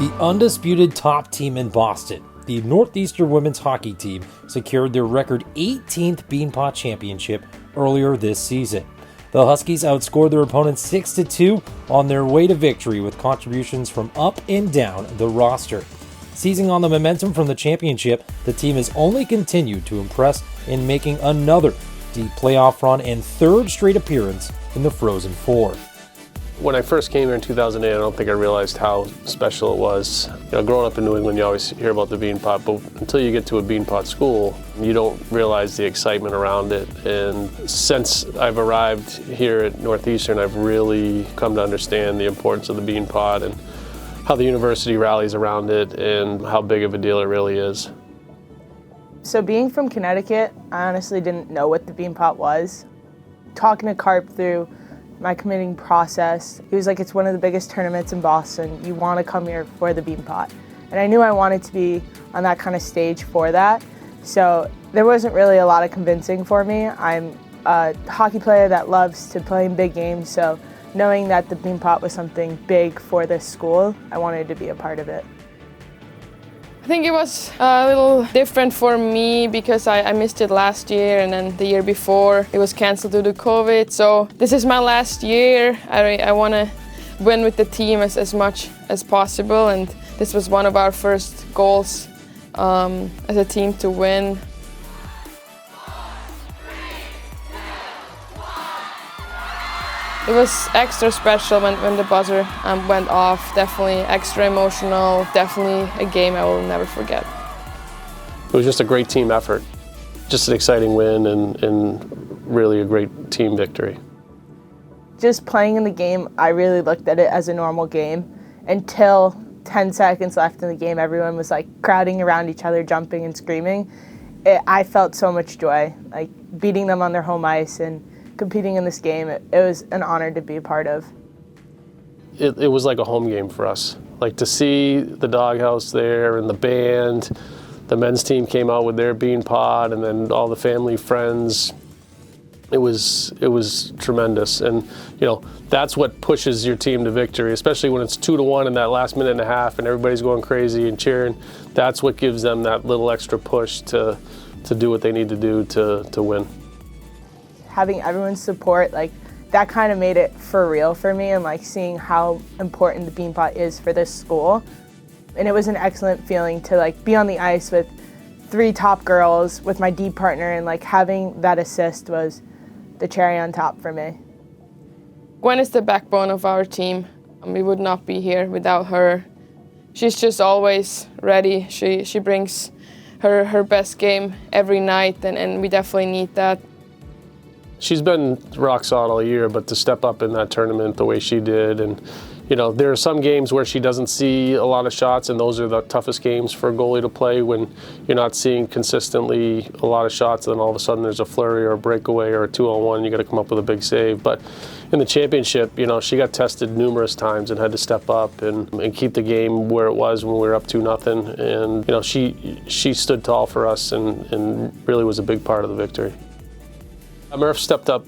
The undisputed top team in Boston, the Northeastern women's hockey team, secured their record 18th Beanpot championship earlier this season. The Huskies outscored their opponents 6-2 on their way to victory with contributions from up and down the roster. Seizing on the momentum from the championship, the team has only continued to impress in making another deep playoff run and third straight appearance in the Frozen Four. When I first came here in 2008, I don't think I realized how special it was. Growing up in New England, you always hear about the Beanpot, but until you get to a Beanpot school, you don't realize the excitement around it. And since I've arrived here at Northeastern, I've really come to understand the importance of the Beanpot and how the university rallies around it and how big of a deal it really is. So being from Connecticut, I honestly didn't know what the Beanpot was. Talking to Carp through my committing process, he was like, it's one of the biggest tournaments in Boston. You want to come here for the Beanpot. And I knew I wanted to be on that kind of stage for that. So there wasn't really a lot of convincing for me. I'm a hockey player that loves to play in big games, so knowing that the Beanpot was something big for this school, I wanted to be a part of it. I think it was a little different for me because I missed it last year, and then the year before it was canceled due to COVID. So this is my last year. I want to win with the team as much as possible, and this was one of our first goals as a team to win. It was extra special when the buzzer went off, definitely extra emotional, definitely a game I will never forget. It was just a great team effort, just an exciting win and really a great team victory. Just playing in the game, I really looked at it as a normal game until 10 seconds left in the game. Everyone was like crowding around each other, jumping and screaming. I felt so much joy, like beating them on their home ice and competing in this game. It was an honor to be a part of. It was like a home game for us. Like to see the doghouse there and the band, the men's team came out with their Beanpot, and then all the family, friends. It was tremendous, and that's what pushes your team to victory, especially when it's 2-1 in that last minute and a half, and everybody's going crazy and cheering. That's what gives them that little extra push to do what they need to do to win. Having everyone's support, like that kind of made it for real for me, and like seeing how important the Beanpot is for this school. And it was an excellent feeling to like be on the ice with 3 top girls with my D partner, and like having that assist was the cherry on top for me. Gwen is the backbone of our team. We would not be here without her. She's just always ready. She brings her best game every night, and we definitely need that. She's been rock solid all year, but to step up in that tournament the way she did, and there are some games where she doesn't see a lot of shots, and those are the toughest games for a goalie to play when you're not seeing consistently a lot of shots, and then all of a sudden there's a flurry or a breakaway or a 2-on-1, you got to come up with a big save. But in the championship, she got tested numerous times and had to step up and keep the game where it was when we were up 2-0, and she stood tall for us and really was a big part of the victory. Murph stepped up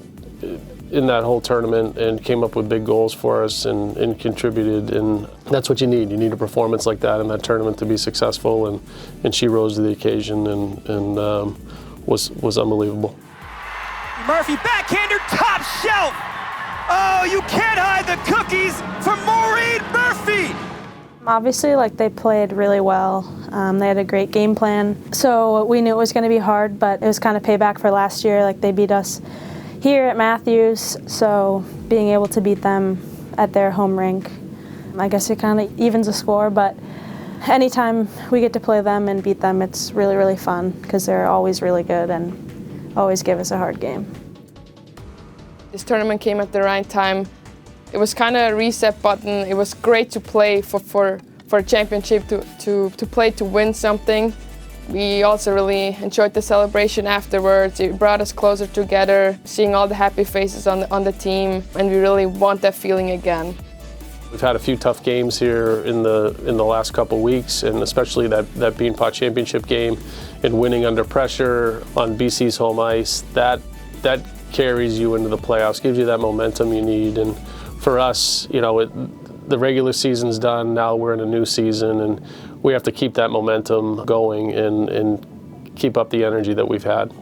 in that whole tournament and came up with big goals for us and contributed, and that's what you need. You need a performance like that in that tournament to be successful, and she rose to the occasion and was unbelievable. Murphy, backhander, top shelf! Oh, you can't hide the cookies from Maureen Murphy! Obviously, they played really well. They had a great game plan. So we knew it was going to be hard, but it was kind of payback for last year. They beat us here at Matthews, so being able to beat them at their home rink, I guess it kind of evens the score, but anytime we get to play them and beat them, it's really, really fun because they're always really good and always give us a hard game. This tournament came at the right time. It was kind of a reset button. It was great to play for a championship, to play to win something. We also really enjoyed the celebration afterwards. It brought us closer together, seeing all the happy faces on the team, and we really want that feeling again. We've had a few tough games here in the last couple weeks, and especially that Beanpot championship game and winning under pressure on BC's home ice. That carries you into the playoffs, gives you that momentum you need. And for us, the regular season's done. Now we're in a new season, and we have to keep that momentum going and keep up the energy that we've had.